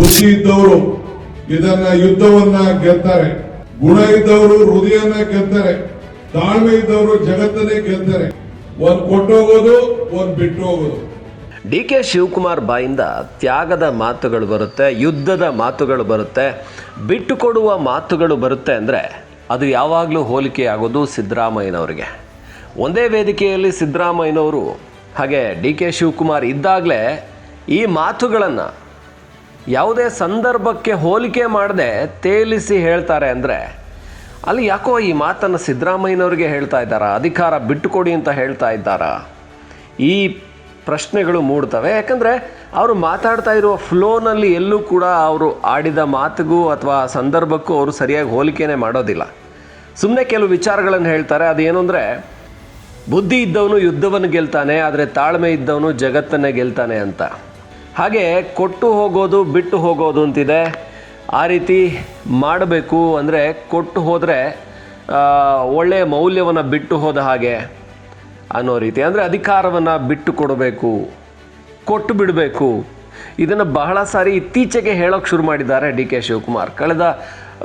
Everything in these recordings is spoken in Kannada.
ಬುದ್ಧಿ ಇದ್ದವರು ಇದನ್ನ ಯುದ್ಧವನ್ನ ಗೆಲ್ತಾರೆ, ಗುಣ ಇದ್ದವರು ಹೃದಯನ ಗೆಲ್ತಾರೆ, ತಾಳ್ಮೆ ಇದ್ದವರು ಜಗತ್ತನ್ನೇ ಗೆಲ್ತಾರೆ. ಒಂದ್ ಕೊಟ್ಟೋಗೋದು, ಒಂದ್ ಬಿಟ್ಟು ಹೋಗೋದು. ಡಿ ಕೆ ಶಿವಕುಮಾರ್ ಬಾಯಿಂದ ತ್ಯಾಗದ ಮಾತುಗಳು ಬರುತ್ತೆ, ಯುದ್ಧದ ಮಾತುಗಳು ಬರುತ್ತೆ, ಬಿಟ್ಟು ಕೊಡುವ ಮಾತುಗಳು ಬರುತ್ತೆ ಅಂದರೆ ಅದು ಯಾವಾಗಲೂ ಹೋಲಿಕೆ ಆಗೋದು ಸಿದ್ದರಾಮಯ್ಯನವರಿಗೆ. ಒಂದೇ ವೇದಿಕೆಯಲ್ಲಿ ಸಿದ್ದರಾಮಯ್ಯನವರು ಹಾಗೆ ಡಿ ಕೆ ಶಿವಕುಮಾರ್ ಇದ್ದಾಗಲೇ ಈ ಮಾತುಗಳನ್ನು ಯಾವುದೇ ಸಂದರ್ಭಕ್ಕೆ ಹೋಲಿಕೆ ಮಾಡದೆ ತೇಲಿಸಿ ಹೇಳ್ತಾರೆ ಅಂದರೆ ಅಲ್ಲಿ ಯಾಕೋ ಈ ಮಾತನ್ನು ಸಿದ್ದರಾಮಯ್ಯನವರಿಗೆ ಹೇಳ್ತಾ ಇದ್ದಾರಾ, ಅಧಿಕಾರ ಬಿಟ್ಟುಕೊಡಿ ಅಂತ ಹೇಳ್ತಾ ಇದ್ದಾರಾ, ಈ ಪ್ರಶ್ನೆಗಳು ಮೂಡ್ತವೆ. ಯಾಕಂದರೆ ಅವರು ಮಾತಾಡ್ತಾ ಇರುವ ಫ್ಲೋನಲ್ಲಿ ಎಲ್ಲೂ ಕೂಡ ಅವರು ಆಡಿದ ಮಾತಿಗೂ ಅಥವಾ ಸಂದರ್ಭಕ್ಕೂ ಅವರು ಸರಿಯಾಗಿ ಹೋಲಿಕೆನೇ ಮಾಡೋದಿಲ್ಲ. ಸುಮ್ಮನೆ ಕೆಲವು ವಿಚಾರಗಳನ್ನು ಹೇಳ್ತಾರೆ. ಅದೇನು ಅಂದರೆ ಬುದ್ಧಿ ಇದ್ದವನು ಯುದ್ಧವನ್ನು ಗೆಲ್ತಾನೆ, ಆದರೆ ತಾಳ್ಮೆ ಇದ್ದವನು ಜಗತ್ತನ್ನೇ ಗೆಲ್ತಾನೆ ಅಂತ. ಹಾಗೆ ಕೊಟ್ಟು ಹೋಗೋದು ಬಿಟ್ಟು ಹೋಗೋದು ಅಂತಿದೆ. ಆ ರೀತಿ ಮಾಡಬೇಕು ಅಂದರೆ ಕೊಟ್ಟು ಹೋದರೆ ಒಳ್ಳೆಯ ಮೌಲ್ಯವನ್ನು ಬಿಟ್ಟು ಹೋದ ಹಾಗೆ ಅನ್ನೋ ರೀತಿ. ಅಂದರೆ ಅಧಿಕಾರವನ್ನು ಬಿಟ್ಟು ಕೊಡಬೇಕು, ಕೊಟ್ಟು ಬಿಡಬೇಕು. ಇದನ್ನು ಬಹಳ ಸಾರಿ ಇತ್ತೀಚೆಗೆ ಹೇಳೋಕ್ಕೆ ಶುರು ಮಾಡಿದ್ದಾರೆ ಡಿ ಕೆ ಶಿವಕುಮಾರ್. ಕಳೆದ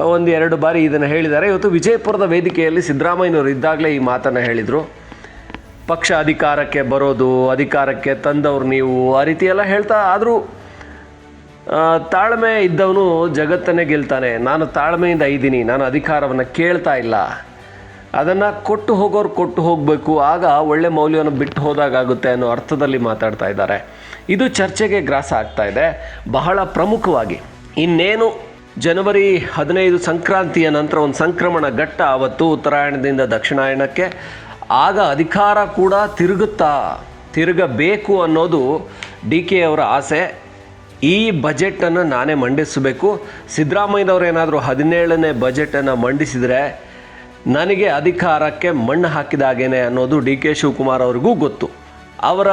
1-2 ಬಾರಿ ಇದನ್ನು ಹೇಳಿದ್ದಾರೆ. ಇವತ್ತು ವಿಜಯಪುರದ ವೇದಿಕೆಯಲ್ಲಿ ಸಿದ್ದರಾಮಯ್ಯನವರು ಇದ್ದಾಗಲೇ ಈ ಮಾತನ್ನು ಹೇಳಿದರು. ಪಕ್ಷ ಅಧಿಕಾರಕ್ಕೆ ಬರೋದು, ಅಧಿಕಾರಕ್ಕೆ ತಂದವರು ನೀವು, ಆ ರೀತಿ ಎಲ್ಲ ಹೇಳ್ತಾ, ಆದರೂ ತಾಳ್ಮೆ ಇದ್ದವನು ಜಗತ್ತನ್ನೇ ಗೆಲ್ತಾನೆ, ನಾನು ತಾಳ್ಮೆಯಿಂದ ಇದ್ದೀನಿ, ನಾನು ಅಧಿಕಾರವನ್ನು ಕೇಳ್ತಾ ಇಲ್ಲ, ಅದನ್ನು ಕೊಟ್ಟು ಹೋಗೋರು ಕೊಟ್ಟು ಹೋಗಬೇಕು, ಆಗ ಒಳ್ಳೆ ಮೌಲ್ಯವನ್ನು ಬಿಟ್ಟು ಹೋದಾಗುತ್ತೆ ಅನ್ನೋ ಅರ್ಥದಲ್ಲಿ ಮಾತಾಡ್ತಾ ಇದ್ದಾರೆ. ಇದು ಚರ್ಚೆಗೆ ಗ್ರಾಸ ಆಗ್ತಾ ಇದೆ. ಬಹಳ ಪ್ರಮುಖವಾಗಿ ಇನ್ನೇನು ಜನವರಿ 15 ಸಂಕ್ರಾಂತಿಯ ನಂತರ ಒಂದು ಸಂಕ್ರಮಣ ಘಟ್ಟ ಆವತ್ತು ಉತ್ತರಾಯಣದಿಂದ ದಕ್ಷಿಣಾಯಣಕ್ಕೆ, ಆಗ ಅಧಿಕಾರ ಕೂಡ ತಿರುಗಬೇಕು ಅನ್ನೋದು ಡಿ ಕೆ ಅವರ ಆಸೆ. ಈ ಬಜೆಟನ್ನು ನಾನೇ ಮಂಡಿಸಬೇಕು, ಸಿದ್ದರಾಮಯ್ಯನವರು ಏನಾದರೂ 17ನೇ ಬಜೆಟನ್ನು ಮಂಡಿಸಿದರೆ ನನಗೆ ಅಧಿಕಾರಕ್ಕೆ ಮಣ್ಣು ಹಾಕಿದಾಗೇನೆ ಅನ್ನೋದು ಡಿ ಕೆ ಶಿವಕುಮಾರ್ ಅವ್ರಿಗೂ ಗೊತ್ತು. ಅವರ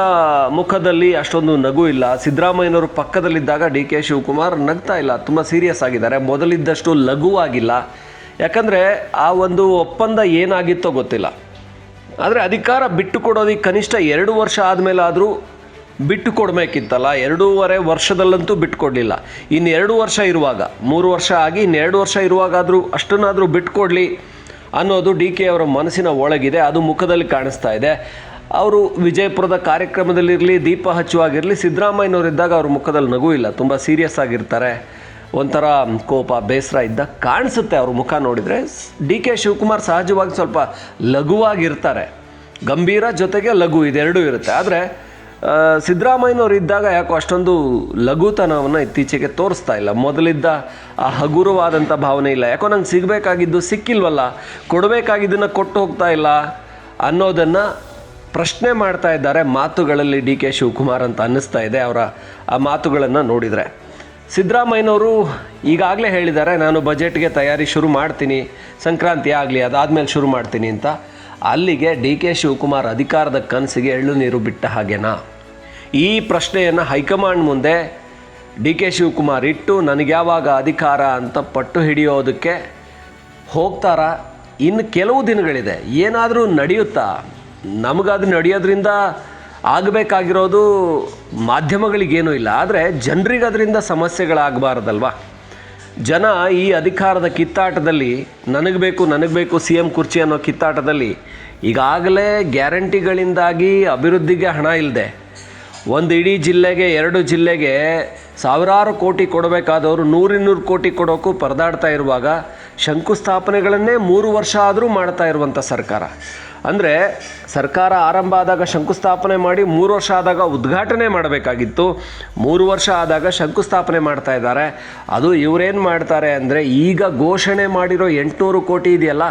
ಮುಖದಲ್ಲಿ ಅಷ್ಟೊಂದು ನಗು ಇಲ್ಲ. ಸಿದ್ದರಾಮಯ್ಯನವರು ಪಕ್ಕದಲ್ಲಿದ್ದಾಗ ಡಿ ಕೆ ಶಿವಕುಮಾರ್ ನಗ್ತಾ ಇಲ್ಲ, ತುಂಬ ಸೀರಿಯಸ್ ಆಗಿದ್ದಾರೆ. ಮೊದಲಿದ್ದಷ್ಟು ಲಘುವಾಗಿಲ್ಲ. ಯಾಕಂದರೆ ಆ ಒಂದು ಒಪ್ಪಂದ ಏನಾಗಿತ್ತೋ ಗೊತ್ತಿಲ್ಲ. ಆದರೆ ಅಧಿಕಾರ ಬಿಟ್ಟು ಕೊಡೋದಕ್ಕೆ ಕನಿಷ್ಠ 2 ವರ್ಷ ಆದಮೇಲಾದರೂ ಬಿಟ್ಟು ಕೊಡಬೇಕಿತ್ತಲ್ಲ. 2.5 ವರ್ಷದಲ್ಲಂತೂ ಬಿಟ್ಟು ಕೊಡಲಿಲ್ಲ. ಇನ್ನು 2 ವರ್ಷ ಇರುವಾಗ, 3 ವರ್ಷ ಆಗಿ ಇನ್ನು 2 ವರ್ಷ ಇರುವಾಗಾದರೂ ಅಷ್ಟನ್ನಾದರೂ ಬಿಟ್ಟು ಕೊಡಲಿ ಅನ್ನೋದು ಡಿ ಕೆ ಅವರ ಮನಸ್ಸಿನ ಒಳಗಿದೆ. ಅದು ಮುಖದಲ್ಲಿ ಕಾಣಿಸ್ತಾ ಇದೆ. ಅವರು ವಿಜಯಪುರದ ಕಾರ್ಯಕ್ರಮದಲ್ಲಿರಲಿ, ದೀಪ ಹಚ್ಚುವಾಗಿರಲಿ, ಸಿದ್ದರಾಮಯ್ಯನವರಿದ್ದಾಗ ಅವ್ರ ಮುಖದಲ್ಲಿ ನಗು ಇಲ್ಲ, ತುಂಬ ಸೀರಿಯಸ್ ಆಗಿರ್ತಾರೆ. ಒಂಥರ ಕೋಪ, ಬೇಸರ ಇದ್ದ ಕಾಣಿಸುತ್ತೆ ಅವ್ರ ಮುಖ ನೋಡಿದರೆ. ಡಿ ಕೆ ಶಿವಕುಮಾರ್ ಸಹಜವಾಗಿ ಸ್ವಲ್ಪ ಲಘುವಾಗಿರ್ತಾರೆ, ಗಂಭೀರ ಜೊತೆಗೆ ಲಘು ಇದೆರಡೂ ಇರುತ್ತೆ. ಆದರೆ ಸಿದ್ದರಾಮಯ್ಯನವರು ಇದ್ದಾಗ ಯಾಕೋ ಅಷ್ಟೊಂದು ಲಘುತನವನ್ನು ಇತ್ತೀಚೆಗೆ ತೋರಿಸ್ತಾ ಇಲ್ಲ. ಮೊದಲಿದ್ದ ಆ ಹಗುರವಾದಂಥ ಭಾವನೆ ಇಲ್ಲ. ಯಾಕೋ ನಂಗೆ ಸಿಗಬೇಕಾಗಿದ್ದು ಸಿಕ್ಕಿಲ್ವಲ್ಲ, ಕೊಡಬೇಕಾಗಿದ್ದನ್ನು ಕೊಟ್ಟು ಹೋಗ್ತಾ ಇಲ್ಲ ಅನ್ನೋದನ್ನು ಪ್ರಶ್ನೆ ಮಾಡ್ತಾ ಇದ್ದಾರೆ ಮಾತುಗಳಲ್ಲಿ ಡಿ ಕೆ ಶಿವಕುಮಾರ್ ಅಂತ ಅನ್ನಿಸ್ತಾ ಇದೆ ಅವರ ಆ ಮಾತುಗಳನ್ನು ನೋಡಿದರೆ. ಸಿದ್ದರಾಮಯ್ಯನವರು ಈಗಾಗಲೇ ಹೇಳಿದ್ದಾರೆ, ನಾನು ಬಜೆಟ್ಗೆ ತಯಾರಿ ಶುರು ಮಾಡ್ತೀನಿ, ಸಂಕ್ರಾಂತಿ ಆಗಲಿ ಅದಾದಮೇಲೆ ಶುರು ಮಾಡ್ತೀನಿ ಅಂತ. ಅಲ್ಲಿಗೆ ಡಿ ಕೆ ಶಿವಕುಮಾರ್ ಅಧಿಕಾರದ ಕನಸಿಗೆ ಎಳ್ಳು ನೀರು ಬಿಟ್ಟ ಹಾಗೇನಾ? ಈ ಪ್ರಶ್ನೆಯನ್ನು ಹೈಕಮಾಂಡ್ ಮುಂದೆ ಡಿ ಕೆ ಶಿವಕುಮಾರ್ ಇಟ್ಟು ನನಗೆ ಯಾವಾಗ ಅಧಿಕಾರ ಅಂತ ಪಟ್ಟು ಹಿಡಿಯೋದಕ್ಕೆ ಹೋಗ್ತಾರಾ? ಇನ್ನು ಕೆಲವು ದಿನಗಳಿದೆ, ಏನಾದರೂ ನಡೆಯುತ್ತಾ? ನಮಗದು ನಡೆಯೋದ್ರಿಂದ ಆಗಬೇಕಾಗಿರೋದು ಮಾಧ್ಯಮಗಳಿಗೇನೂ ಇಲ್ಲ, ಆದರೆ ಜನರಿಗೆ ಅದರಿಂದ ಸಮಸ್ಯೆಗಳಾಗಬಾರ್ದಲ್ವ. ಜನ ಈ ಅಧಿಕಾರದ ಕಿತ್ತಾಟದಲ್ಲಿ ನನಗೆ ಬೇಕು ಸಿ ಎಂ ಕುರ್ಚಿ ಅನ್ನೋ ಕಿತ್ತಾಟದಲ್ಲಿ ಈಗಾಗಲೇ ಗ್ಯಾರಂಟಿಗಳಿಂದಾಗಿ ಅಭಿವೃದ್ಧಿಗೆ ಹಣ ಇಲ್ಲದೆ ಒಂದು ಇಡೀ ಜಿಲ್ಲೆಗೆ 2 ಜಿಲ್ಲೆಗೆ ಸಾವಿರಾರು ಕೋಟಿ ಕೊಡಬೇಕಾದವರು 100-200 ಕೋಟಿ ಕೊಡೋಕ್ಕೂ ಪರದಾಡ್ತಾ ಇರುವಾಗ ಶಂಕುಸ್ಥಾಪನೆಗಳನ್ನೇ 3 ವರ್ಷ ಆದರೂ ಮಾಡ್ತಾ ಇರುವಂಥ ಸರ್ಕಾರ. ಅಂದರೆ ಸರ್ಕಾರ ಆರಂಭ ಆದಾಗ ಶಂಕುಸ್ಥಾಪನೆ ಮಾಡಿ 3 ವರ್ಷ ಆದಾಗ ಉದ್ಘಾಟನೆ ಮಾಡಬೇಕಾಗಿತ್ತು, 3 ವರ್ಷ ಆದಾಗ ಶಂಕುಸ್ಥಾಪನೆ ಮಾಡ್ತಾ ಇದ್ದಾರೆ. ಅದು ಇವರೇನು ಮಾಡ್ತಾರೆ ಅಂದರೆ, ಈಗ ಘೋಷಣೆ ಮಾಡಿರೋ 800 ಕೋಟಿ ಇದೆಯಲ್ಲ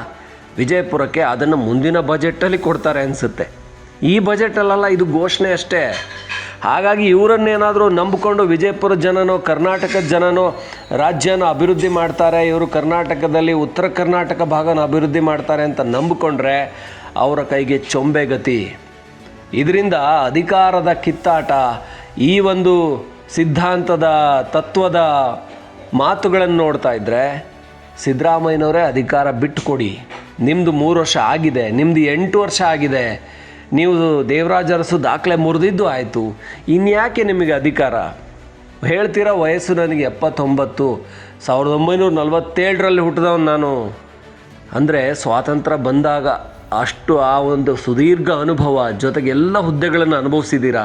ವಿಜಯಪುರಕ್ಕೆ, ಅದನ್ನು ಮುಂದಿನ ಬಜೆಟಲ್ಲಿ ಕೊಡ್ತಾರೆ ಅನಿಸುತ್ತೆ. ಈ ಬಜೆಟಲ್ಲ, ಇದು ಘೋಷಣೆ ಅಷ್ಟೇ. ಹಾಗಾಗಿ ಇವರನ್ನೇನಾದರೂ ನಂಬಿಕೊಂಡು ವಿಜಯಪುರ ಜನನೋ ಕರ್ನಾಟಕದ ಜನನೋ ರಾಜ್ಯನ ಅಭಿವೃದ್ಧಿ ಮಾಡ್ತಾರೆ, ಇವರು ಕರ್ನಾಟಕದಲ್ಲಿ ಉತ್ತರ ಕರ್ನಾಟಕ ಭಾಗನ ಅಭಿವೃದ್ಧಿ ಮಾಡ್ತಾರೆ ಅಂತ ನಂಬಿಕೊಂಡ್ರೆ ಅವರ ಕೈಗೆ ಚೊಂಬೆ ಗತಿ. ಇದರಿಂದ ಅಧಿಕಾರದ ಕಿತ್ತಾಟ, ಈ ಒಂದು ಸಿದ್ಧಾಂತದ ತತ್ವದ ಮಾತುಗಳನ್ನು ನೋಡ್ತಾ ಇದ್ದರೆ ಸಿದ್ದರಾಮಯ್ಯನವರೇ ಅಧಿಕಾರ ಬಿಟ್ಟು ಕೊಡಿ, ನಿಮ್ಮದು 3 ವರ್ಷ ಆಗಿದೆ, ನಿಮ್ಮದು 8 ವರ್ಷ ಆಗಿದೆ, ನೀವು ದೇವರಾಜ ಅರಸು ದಾಖಲೆ ಮುರಿದಿದ್ದು ಆಯಿತು, ಇನ್ಯಾಕೆ ನಿಮಗೆ ಅಧಿಕಾರ? ಹೇಳ್ತಿರೋ ವಯಸ್ಸು ನನಗೆ 79, 1947ರಲ್ಲಿ ಹುಟ್ಟಿದವನು ನಾನು. ಅಂದರೆ ಸ್ವಾತಂತ್ರ್ಯ ಬಂದಾಗ ಅಷ್ಟು ಆ ಒಂದು ಸುದೀರ್ಘ ಅನುಭವ, ಜೊತೆಗೆ ಎಲ್ಲ ಹುದ್ದೆಗಳನ್ನು ಅನುಭವಿಸಿದ್ದೀರಾ.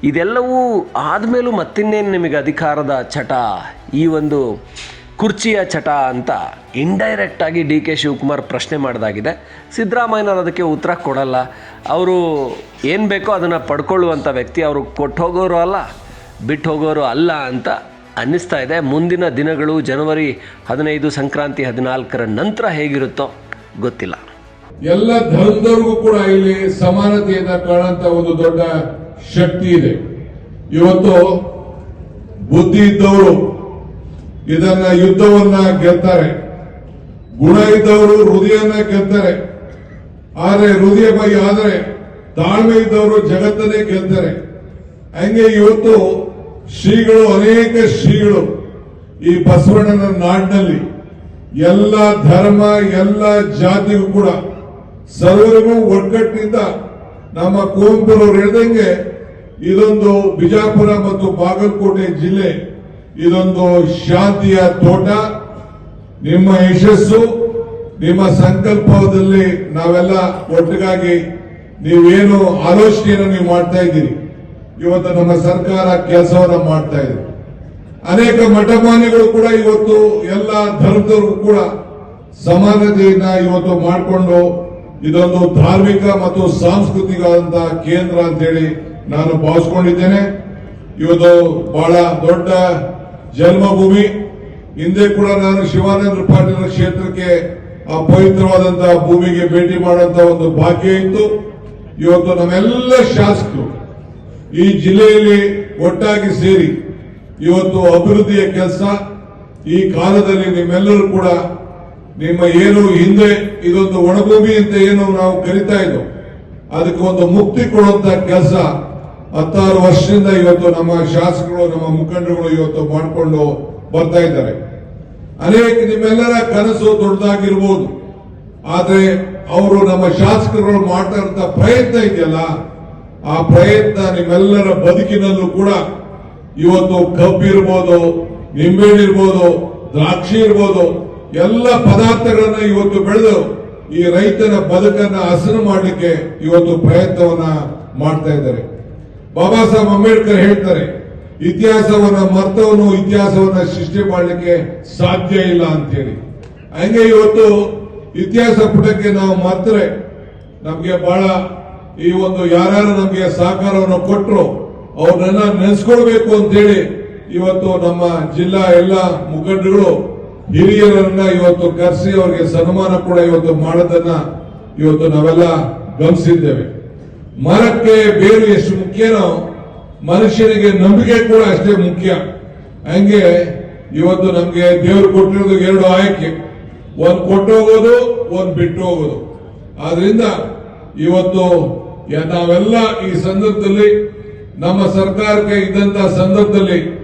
ಇದೆಲ್ಲವೂ ಆದಮೇಲೂ ಮತ್ತಿನ್ನೇನು ನಿಮಗೆ ಅಧಿಕಾರದ ಚಟ, ಈ ಒಂದು ಕುರ್ಚಿಯ ಚಟ ಅಂತ ಇಂಡೈರೆಕ್ಟಾಗಿ ಡಿ ಕೆ ಶಿವಕುಮಾರ್ ಪ್ರಶ್ನೆ ಮಾಡಿದಾಗಿದೆ. ಸಿದ್ದರಾಮಯ್ಯನವರು ಅದಕ್ಕೆ ಉತ್ತರ ಕೊಡಲ್ಲ. ಅವರು ಏನು ಬೇಕೋ ಅದನ್ನು ಪಡ್ಕೊಳ್ಳುವಂಥ ವ್ಯಕ್ತಿ. ಅವರು ಕೊಟ್ಟು ಹೋಗೋರು ಅಲ್ಲ, ಬಿಟ್ಟು ಹೋಗೋರು ಅಲ್ಲ ಅಂತ ಅನ್ನಿಸ್ತಾ ಇದೆ. ಮುಂದಿನ ದಿನಗಳು ಜನವರಿ 15 ಸಂಕ್ರಾಂತಿ 14ರ ನಂತರ ಹೇಗಿರುತ್ತೋ ಗೊತ್ತಿಲ್ಲ. ಎಲ್ಲ ಧರ್ಮದವ್ರಿಗೂ ಕೂಡ ಇಲ್ಲಿ ಸಮಾನತೆಯನ್ನ ಕಾಣುವಂತ ಒಂದು ದೊಡ್ಡ ಶಕ್ತಿ ಇದೆ. ಇವತ್ತು ಬುದ್ಧಿ ಇದ್ದವರು ಇದನ್ನ ಯುದ್ಧವನ್ನ ಗೆಲ್ತಾರೆ, ಗುಣ ಇದ್ದವರು ಹೃದಯನ ಗೆಲ್ತಾರೆ. ಆದ್ರೆ ಹೃದಯ ಬೈ ಆದರೆ ತಾಳ್ಮೆ ಇದ್ದವರು ಜಗತ್ತನ್ನೇ ಗೆಲ್ತಾರೆ. ಹಂಗೆ ಇವತ್ತು ಶ್ರೀಗಳು, ಅನೇಕ ಶ್ರೀಗಳು ಈ ಬಸವಣ್ಣನ ನಾಡಿನಲ್ಲಿ ಎಲ್ಲ ಧರ್ಮ, ಎಲ್ಲ ಜಾತಿಗೂ ಕೂಡ ಸರ್ವರಿಗೂ ಒಗ್ಗಟ್ಟಿನಿಂದ ನಮ್ಮ ಕುವೆಂಪುರವರು ಹೇಳಿದಂಗೆ ಇದೊಂದು ಬಿಜಾಪುರ ಮತ್ತು ಬಾಗಲಕೋಟೆ ಜಿಲ್ಲೆ ಇದೊಂದು ಶಾಂತಿಯ ತೋಟ. ನಿಮ್ಮ ಯಶಸ್ಸು, ನಿಮ್ಮ ಸಂಕಲ್ಪದಲ್ಲಿ ನಾವೆಲ್ಲ ಒಟ್ಟಿಗಾಗಿ ನೀವೇನು ಆಲೋಚನೆಯನ್ನು ನೀವು ಮಾಡ್ತಾ ಇದ್ದೀರಿ, ಇವತ್ತು ನಮ್ಮ ಸರ್ಕಾರ ಕೆಲಸವನ್ನ ಮಾಡ್ತಾ ಇದೆ. ಅನೇಕ ಮಠಮಾನ್ಯಗಳು ಕೂಡ ಇವತ್ತು ಎಲ್ಲ ಧರ್ಮದವರು ಕೂಡ ಸಮಾನತೆಯನ್ನ ಇವತ್ತು ಮಾಡಿಕೊಂಡು ಇದೊಂದು ಧಾರ್ಮಿಕ ಮತ್ತು ಸಾಂಸ್ಕೃತಿಕ ಕೇಂದ್ರ ಅಂತೇಳಿ ನಾನು ಭಾವಿಸ್ಕೊಂಡಿದ್ದೇನೆ. ಇವತ್ತು ಬಹಳ ದೊಡ್ಡ ಜನ್ಮಭೂಮಿ. ಹಿಂದೆ ಕೂಡ ನಾನು ಶಿವಾನಂದ ಪಾಟೀಲ್ ಕ್ಷೇತ್ರಕ್ಕೆ ಆ ಪವಿತ್ರವಾದಂತಹ ಭೂಮಿಗೆ ಭೇಟಿ ಮಾಡುವಂತ ಒಂದು ಭಾಗ್ಯ ಇತ್ತು. ಇವತ್ತು ನಮ್ಮೆಲ್ಲ ಶಾಸಕರು ಈ ಜಿಲ್ಲೆಯಲ್ಲಿ ಒಟ್ಟಾಗಿ ಸೇರಿ ಇವತ್ತು ಅಭಿವೃದ್ಧಿಯ ಕೆಲಸ, ಈ ಕಾಲದಲ್ಲಿ ನಿಮ್ಮೆಲ್ಲರೂ ಕೂಡ ನಿಮ್ಮ ಏನು ಹಿಂದೆ ಇದೊಂದು ಒಣಭೂಮಿ ಅಂತ ಏನು ನಾವು ಕರಿತಾ ಇದ್ದೋ ಅದಕ್ಕೆ ಒಂದು ಮುಕ್ತಿ ಕೊಡುವಂತ ಕೆಲಸ 16 ವರ್ಷದಿಂದ ಇವತ್ತು ನಮ್ಮ ಶಾಸಕರು, ನಮ್ಮ ಮುಖಂಡರುಗಳು ಇವತ್ತು ಮಾಡಿಕೊಂಡು ಬರ್ತಾ ಇದ್ದಾರೆ. ಅನೇಕ ನಿಮ್ಮೆಲ್ಲರ ಕನಸು ದೊಡ್ಡದಾಗಿರ್ಬೋದು, ಆದ್ರೆ ಅವರು ನಮ್ಮ ಶಾಸಕರುಗಳು ಮಾಡ್ತಾ ಇರುವಂತ ಪ್ರಯತ್ನ ಇದೆಯಲ್ಲ, ಆ ಪ್ರಯತ್ನ ನಿಮ್ಮೆಲ್ಲರ ಬದುಕಿನಲ್ಲೂ ಕೂಡ ಇವತ್ತು ಕಬ್ಬಿರ್ಬೋದು, ನಿಂಬೆಹಣ್ಣು ಇರ್ಬೋದು, ದ್ರಾಕ್ಷಿ ಇರ್ಬೋದು, ಎಲ್ಲ ಪದಾರ್ಥಗಳನ್ನ ಇವತ್ತು ಬೆಳೆದು ಈ ರೈತನ ಬದುಕನ್ನ ಹಸನು ಮಾಡಲಿಕ್ಕೆ ಇವತ್ತು ಪ್ರಯತ್ನವನ್ನ ಮಾಡ್ತಾ ಇದ್ದಾರೆ. ಬಾಬಾ ಸಾಹೇಬ್ ಅಂಬೇಡ್ಕರ್ ಹೇಳ್ತಾರೆ, ಇತಿಹಾಸವನ್ನ ಮರ್ತವನು ಇತಿಹಾಸವನ್ನ ಸೃಷ್ಟಿ ಮಾಡಲಿಕ್ಕೆ ಸಾಧ್ಯ ಇಲ್ಲ ಅಂತ ಹೇಳಿ. ಹಂಗೆ ಇವತ್ತು ಇತಿಹಾಸ ಪುಟಕ್ಕೆ ನಾವು ಮರ್ತರೆ ನಮ್ಗೆ ಬಹಳ ಈ ಒಂದು ಯಾರ್ಯಾರು ನಮ್ಗೆ ಸಹಕಾರವನ್ನು ಕೊಟ್ಟರು ಅವ್ರನ್ನೆಲ್ಲ ನೆನೆಸ್ಕೊಳ್ಬೇಕು ಅಂತ ಹೇಳಿ ಇವತ್ತು ನಮ್ಮ ಜಿಲ್ಲಾ ಎಲ್ಲ ಮುಖಂಡರುಗಳು ಹಿರಿಯರನ್ನ ಇವತ್ತು ಕರೆಸಿ ಅವರಿಗೆ ಸನ್ಮಾನ ಕೂಡ ಇವತ್ತು ಮಾಡೋದನ್ನ ಇವತ್ತು ನಾವೆಲ್ಲ ಗಮನಿಸಿದ್ದೇವೆ. ಮರಕ್ಕೆ ಬೇರು ಎಷ್ಟು ಮುಖ್ಯನೋ ಮನುಷ್ಯನಿಗೆ ನಂಬಿಕೆ ಕೂಡ ಅಷ್ಟೇ ಮುಖ್ಯ. ಹಂಗೆ ಇವತ್ತು ನಮ್ಗೆ ದೇವರು ಕೊಟ್ಟಿರೋದು 2 ಆಯ್ಕೆ, ಒಂದು ಕೊಟ್ಟು ಹೋಗೋದು, ಒಂದು ಬಿಟ್ಟು ಹೋಗೋದು. ಆದ್ರಿಂದ ಇವತ್ತು ನಾವೆಲ್ಲ ಈ ಸಂದರ್ಭದಲ್ಲಿ ನಮ್ಮ ಸರ್ಕಾರಕ್ಕೆ ಇದ್ದಂತ ಸಂದರ್ಭದಲ್ಲಿ